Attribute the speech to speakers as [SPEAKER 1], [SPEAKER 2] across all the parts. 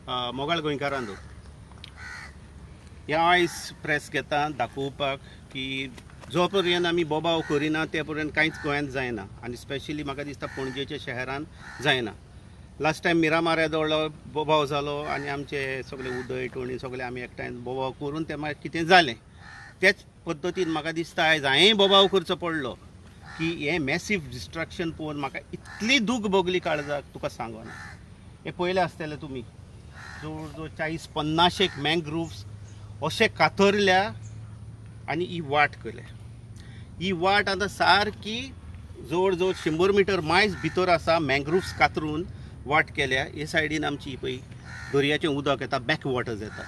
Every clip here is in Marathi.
[SPEAKER 1] मोगाळ गोंयकारांदो ह्या आयज प्रेस घेता दाखोवपाक की जो पर्यंत आमी बोबाव करिना ते पर्यंत कांयच गोंयांत जायना आनी स्पेशली म्हाका दिसता पणजेच्या शहरान जायना. लास्ट टायम मिरामार येदोळ्ळो बोबाव जालो आनी आमचे सगळे उदय टोणी सगळे आमी एकठांय बोबाव करून तें मागीर कितें जालें. तेच पद्दतीन म्हाका दिसता आयज हांवें बोबाव करचो पडलो की हें मॅसीव डिस्ट्रक्शन पळोवन म्हाका इतली दूख भोगली काळजाक तुका सांगना. हे पयले आसतले तुमी जवळ जवळ 40-50 मँग्रुव्स अशे कातरल्या आनी ही वाट केल्या. ही वाट आतां सारकी जवळ जवळ 100 मिटर मायज भितर आसा. मँग्रुव्स कातरून वाट केल्या. हे सायडीन आमची पळय दर्याचें उदक येता, बॅक वॉटर्स येता.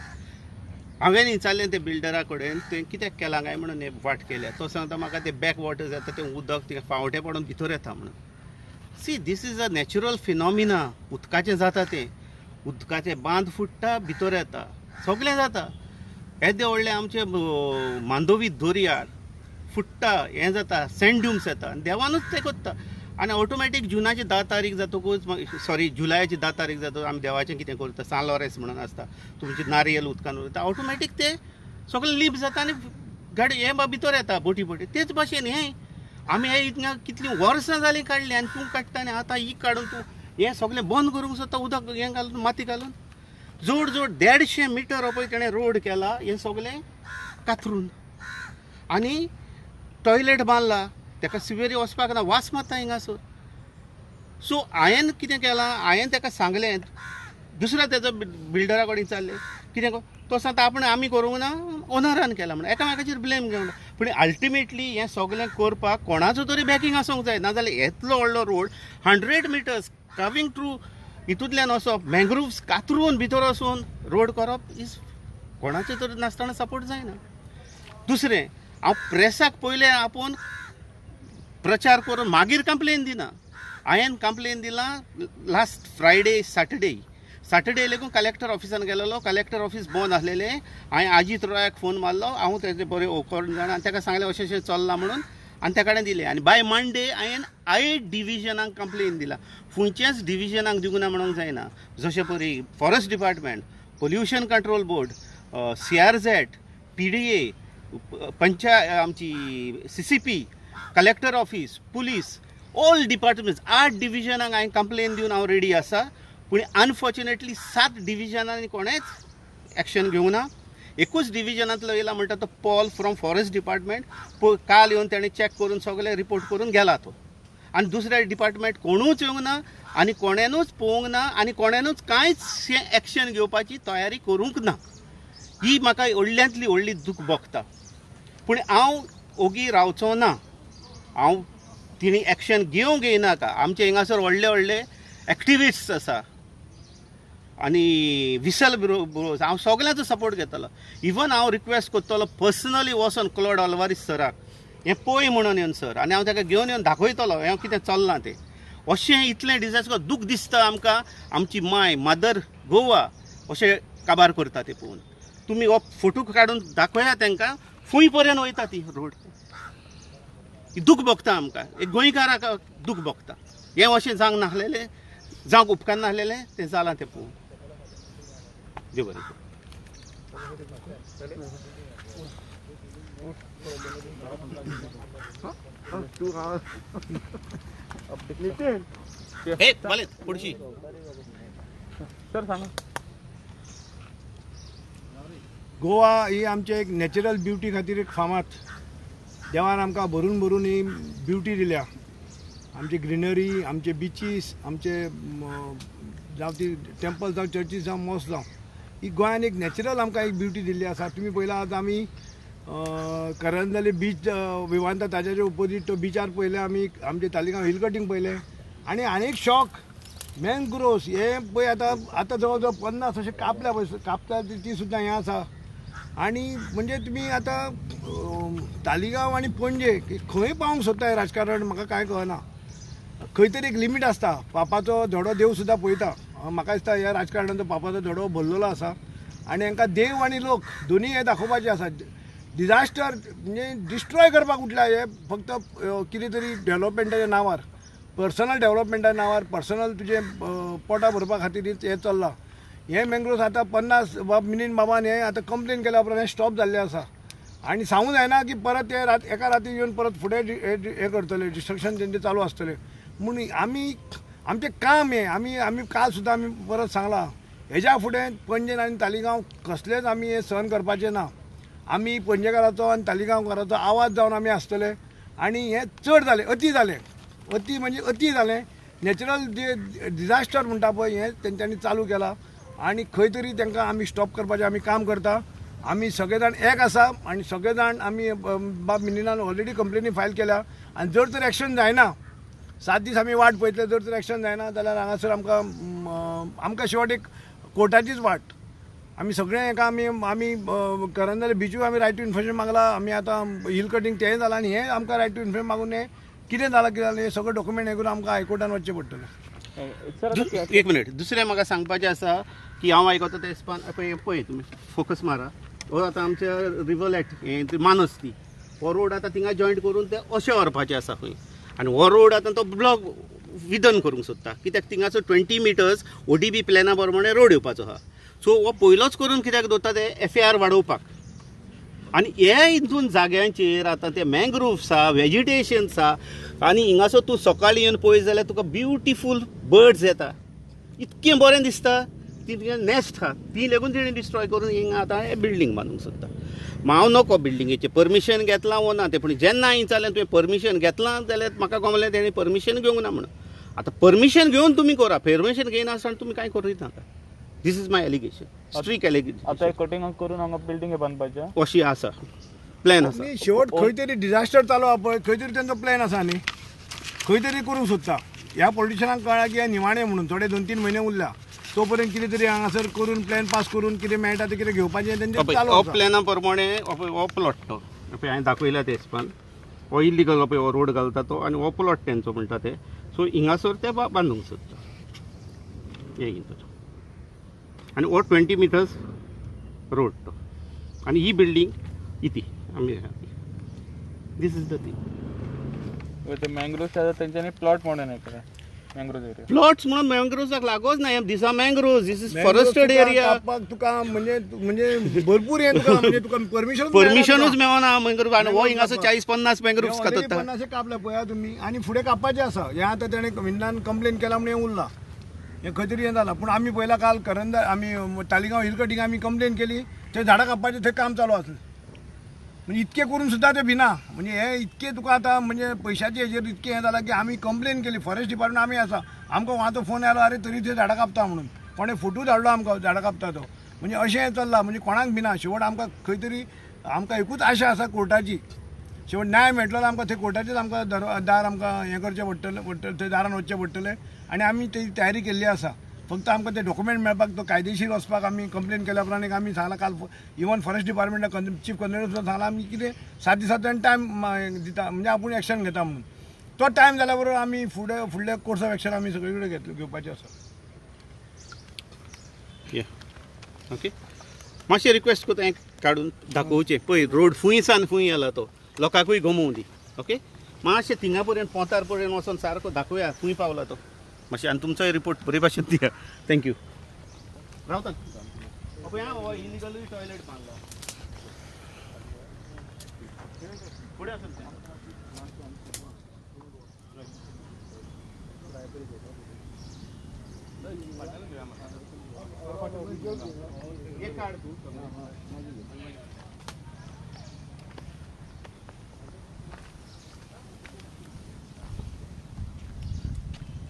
[SPEAKER 1] हांवें विचारलें ते बिल्डरा कडेन तें कित्याक केलां काय म्हणून हे वाट केल्या. तो सांगता म्हाका ते बॅक वॉटर्स येता तें उदक ते फावटे पडून भितर येता म्हणून. See this is a natural phenomena. उदकाचें जाता तें. उदकाचें बांद फुट्टा भितर येता, सगळें जाता. येदे व्हडले आमचे मांडोवी दर्या फुट्टा, हें जाता, सँड ड्यूम्स येता आनी देवानूच तें करता. आनी ऑटोमॅटीक जुनाची 10 तारीख जातकूच सॉरी जुलयाची 10 तारीख जातकूच आमी देवाचें कितें करता, सालोरेस म्हणून आसता, तुमची नारियल उदकान वता, ऑटोमॅटीक तें सगळें लीप जाता आनी गाडी हें भितर येता बोटी. तेच भाशेन हें आमी हे इतल्या कितलीं वर्सां जालीं काडलीं आनी तूं काडटा आनी आतां ही काडून तूं हें सगळें बंद करूंक सोदता. उदक हें घालून माती घालून जवळ जवळ 150 मिटर पळय तेणें रोड केला हें सगळें कातरून. आनी टॉयलेट बांदला, ताका सिवेरी वचपाक ना, वास मारता हिंगासर. सो हांवें कितें केलां, हांवें ताका सांगलें, दुसऱ्या तेजो बिल्डरा कडेन चाललें कितें तो सांगता आपण आमी करूंक ना, ओनरान केला म्हणून. एकामेकाचेर ब्लेम घेवन पूण अल्टिमेटली हें सगळें करपाक कोणाचो तरी बॅकींग आसूंक जाय. नाजाल्यार येतलो व्हडलो रोड 100 मिटर्स काविंग थ्रू हितूंतल्यान वचप, मँग्रुव्स कातरून भितर वचून रोड करप इज कोणाचे तरी नासतना सपोर्ट जायना. दुसरें हांव प्रेसाक पयलें आपूण प्रचार करून मागीर कंप्लेन दिना. हांवें कंप्लेन दिलां last Friday Saturday lagoon collector ऑफिसान गेलेलो. कलेक्टर ऑफिस बंद आसलेलें. हांवें अजीत रॉयाक फोन मारलो. हांव तेजें बरें करून जाणा आनी ताका सांगलें अशें अशें चल्लां म्हणून आनी त्या कडेन दिलें. आनी बाय मंडे हांवें 8 डिविजनाक कंप्लेन दिला. खंयच्याच डिविजनाक दिवंक ना म्हणूंक जायना. जशें परी forest department, pollution control board, CRZ, PDA, आमची CCP, collector office, police, all departments 8 डिविजनाक हांवें कंप्लेन दिवन हांव रेडी आसा. पूण अनफॉर्च्युनेटली 7 डिविजनांनी कोणेंच एक्शन घेवंक ना. एकूच डिविजनांतलो येयला म्हणटा तो पॉल फ्रॉम फॉरेस्ट डिपार्टमेंट. काल येवन ताणें चॅक करून सगळें रिपोर्ट करून गेला तो. आनी दुसऱ्या डिपार्टमेंट कोणूच येवंक ना आनी कोणेनूच पळोवंक ना आनी कोणेनूच कांयच एक्शन घेवपाची तयारी करूंक ना. ही म्हाका व्हडल्यांतली व्हडली दूख भोगता. पूण हांव ओगी रावचो ना. हांव तिणी एक्शन घेवंक येयनाका. आमचे हिंगासर व्हडले व्हडले एक्टिविस्ट्स आसा आनी विसल ब्रोज. हांव सगळ्यांचो सपोर्ट घेतलो. इवन हांव रिक्वेस्ट करतलो पर्सनली वचोन क्लॉड आल्वारीस सराक हें पळय म्हणून येवन सर, आनी हांव ताका घेवन येवन दाखयतलो हें कितें चल्लां तें. अशें इतलें डिजास्टर दूख दिसता आमकां. आमची माय मदर गोवा अशें काबार करता तें पळोवन. तुमी हो फोटो काडून दाखया तांकां. खंय पर्यंत वयता ती रोड. दूख भोगता आमकां. एक गोंयकाराक दूख भोगता. हें अशें जावंक नासलेलें, जावंक उपकारना नासलेलें, तें जालां तें पळोवन. देव बरें करूं. पुढची
[SPEAKER 2] सर सांगा.
[SPEAKER 3] गोवा ही आमचे एक नॅचरल ब्युटी खातीर एक फामाद. देवान आमकां भरून भरून ही ब्युटी दिल्या. आमची ग्रिनरी, आमचे बिचीस, आमचे जावं ती टेम्पल जावं चर्चीस जावं मॉस्क जावं, ही गोंयान एक नॅचरल आमकां एक ब्युटी दिल्ली आसा. तुमी पळयला आतां आमी करंजले बीच विवांता ताच्या ओपोजीट तो बिचार पळयले आमी. आमचे तालिगांव हिल कटींग पळयलें. आनी आनीक शॉक मँग्रोव्स हे पळय आतां जवळ जवळ 50 अशें कापल्या पळय. कापता ती सुद्दां हें आसा. आनी म्हणजे तुमी आतां तालिगांव आनी पणजे खंय पावूंक सोदता राजकारण म्हाका कांय कळना. खंय तरी एक लिमीट आसता. पापाचो धडो देव सुद्दां पळयता. म्हाका दिसता ह्या राजकारणाचो पापाचो धडो भरलेलो आसा आनी हांकां देव आनी लोक दोनी हे दाखोवपाचे आसा. डिजास्टर म्हणजे डिस्ट्रॉय करपाक उठला. हे फक्त कितें तरी डेव्हलपमेंटाच्या नांवार, पर्सनल डेव्हलपमेंटाच्या नांवार, पर्सनल तुजें पोटां भरपा खातीर हें चल्लां. हे मँग्रोव्स आतां 50 मिनीट बाबान हे आतां कंप्लेन केल्या उपरांत हे स्टॉप जाल्ले आसा आनी सांगूंक जायना की परत ते एका राती येवन परत फुडें हे करतले डिस्ट्रक्शन तेंचे चालू आसतलें म्हूण आमी आमचें काम हें आमी काल सुद्दां आमी परत सांगलां हेज्या फुडें पणजेन आनी तालिगांव कसलेच आमी हे सहन करपाचें ना आमी पणजेकाराचो आनी तालिगांवकाराचो आवाज जावन आमी आसतले आनी हें चड जालें अती म्हणजे अती जालें नॅचरल जे डिजास्टर म्हणटा पळय हें तेंच्यांनी चालू केलां आनी खंय तरी तांकां आमी स्टॉप करपाचें आमी काम करता आमी सगळे जाण एक आसा आनी सगळे जाण आमी बाब मिनिनान ऑलरेडी कंप्लेनी फायल केल्या आनी जर तर एक्शन जायना 7 दीस आमी वाट पळयतले जर तर एक्शन जायना जाल्यार हांगासर आमकां शेवट एक कोर्टाचीच वाट आमी सगळे हेका आमी करंदले बिचूय आमी रायट टू इन्फॉर्मेशन मागला आमी आतां हिल कटींग तेंय जालां आनी हें आमकां रायट टू इन्फॉर्मेशन मागून हें कितें जालां हे सगळें डॉक्युमेंट हे करून आमकां हायकोर्टान वचचें पडटलें
[SPEAKER 2] सर
[SPEAKER 1] एक मिनिट दुसरें म्हाका सांगपाचें आसा की हांव आयकता ते हिसपान पळय तुमी फोकस मारा हो आतां आमच्या रिवलेट हें मानस ती हो रोड आतां थिंगा जॉयंट करून ते अशें व्हरपाचें आसा खंय आनी हो रोड आतां तो ब्लॉक विदन करूंक सोदता कित्याक थिंगाचो 20 मिटर्स ODB प्लॅना प्रमाणे रोड येवपाचो आहा सो हो पयलोच करून कित्याक दवरता ते FAR वाडोवपाक आनी हे हितून जाग्यांचेर आतां ते मँग्रोव्स आहा वेजिटेशन्स आहा आनी हिंगासो तूं सकाळीं येवन पळयत जाल्यार तुका ब्युटिफूल बर्ड्स येता इतकें बरें दिसता ती नॅस्ट आहा ती लेगून तिणें डिस्ट्रॉय करून हिंगा आतां हे बिल्डींग बांदूंक सोदता हांव नको बिल्डिंगेचें परमिशन घेतलां वो ना तें पूण जेन्ना हांवें जाल्यार तुवें परमिशन घेतलां जाल्यार म्हाका गमलें तेणें परमिशन घेवंक ना म्हणून आतां परमिशन घेवन तुमी करा परमिशन घेयना आसतना तुमी कांय करीत नाका this is my elevation street elevation
[SPEAKER 2] आता कटिंग करून हांगा बिल्डिंग बांदपाचें
[SPEAKER 1] अशी आसा प्लॅन आसा
[SPEAKER 3] आनी शेवट खंय तरी डिजास्टर चालू आहा पळय खंय तरी तेंचो प्लॅन आसा न्ही खंय तरी करूंक सोदता ह्या पॉलिटिशनाक कळ्ळां की हे निमाणें म्हणून थोडे 2-3 म्हयने उरल्या तो पर्यंत कितें तरी हांगासर करून प्लॅन पास करून कितें मेळटा तें कितें घेवपाचें तेंचें चालू
[SPEAKER 1] हो
[SPEAKER 3] आसा
[SPEAKER 1] प्लॅना प्रमाणे हो प्लॉट तो हांवें दाखयला ते हिसपान हो इलिगल हो रोड घालता तो आनी हो प्लॉट तेंचो म्हणटा ते सो हिंगासर ते बांदूंक सोदता हे हितून आनी हो 20 मिटर्स रोड तो आनी ही बिल्डींग इती आमी दीस इज द थिंग
[SPEAKER 2] ते मँग्रोव्स तेंच्यांनी प्लॉट म्हणून हे केला मँग्रोव्स एरिया
[SPEAKER 1] प्लॉट्स म्हणून मँग्रोव्जाक लागोच ना this are mangroves this is forested area
[SPEAKER 3] कापपाक तुका म्हणजे भरपूर हे तुका म्हणजे तुका
[SPEAKER 1] परमिशनूच मेळना मँग्रोव्ज आनी हो हिंगासर 40-50 मँग्रोव्ज कातरता
[SPEAKER 3] 50 कापल्या पळया तुमी आनी फुडें कापपाचें आसा हें आतां तेणें विंदान कंप्लेन केला म्हणून हें उरलां हें खंय तरी हें जालां पूण आमी पळयलां काल करंदा आमी तालिगांव हिल कटींग आमी कंप्लेन केली थंय झाडां कापपाचें थंय काम चालू आसलें म्हणजे इतकें करून सुद्दां ते भिना म्हणजे हे इतकें तुका आतां म्हणजे पयशाचे हेजेर इतकें हें जालां की आमी कंप्लेन केली फॉरेस्ट डिपार्टमेंट आमी आसा आमकां वहाचो फोन आयलो अरे तरी ते झाडां कापता म्हणून कोणें फोटो धाडलो आमकां झाडां कापता तो म्हणजे अशें हें चल्लां म्हणजे कोणाक भिना शेवट आमकां खंय तरी आमकां एकूच आशा आसा कोर्टाची शेवट न्याय मेळटलो आमकां थंय कोर्टाचेच आमकां दार आमकां हें करचें पडटलें थंय दारान वचचें पडटलें आनी आमी ती तयारी केल्ली आसा फक्त आमकां ते डॉक्युमेंट मेळपाक तो कायदेशीर वचपाक आमी कंप्लेन केल्या उपरांत आमी सांगलां काल इवन फॉरेस्ट डिपार्टमेंटाक चीफ कंसर्नेटर सुद्दां सांगलां आमी कितें 7 दिसांचो टायम दिता म्हणजे आपूण एक्शन घेता म्हणून तो टायम जाल्या बरोबर आमी फुडले कोर्स ऑफ एक्शन आमी सगळे कडेन घेवपाचें आसा
[SPEAKER 1] ओके मातशें रिक्वेस्ट करता हें काडून दाखोवचें पळय रोड फुंयसान फुंय येला तो लोकांकूय गमोवं दी ओके मातशें थिंगा पर्यंत पोंतार पर्यंत वचोन सारको दाखोवया फुंय पावला तो मातशें आनी तुमचोय रिपोर्ट बरे भाशेन दिया थँक्यू रावता पळय हो इलिगलूय टॉयलेट बांदला फुडें आसा तें एक काड तूं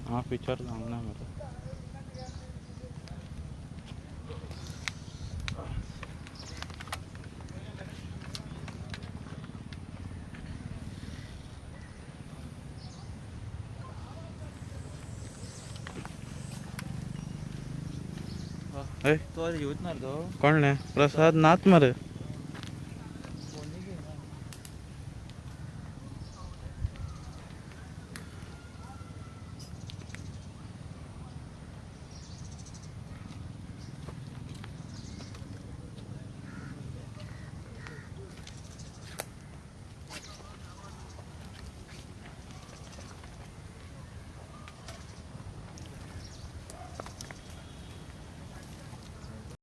[SPEAKER 2] हां पिक्चर सांगना म्हाका तो येवच ना तो कोण प्रसाद नाच मरे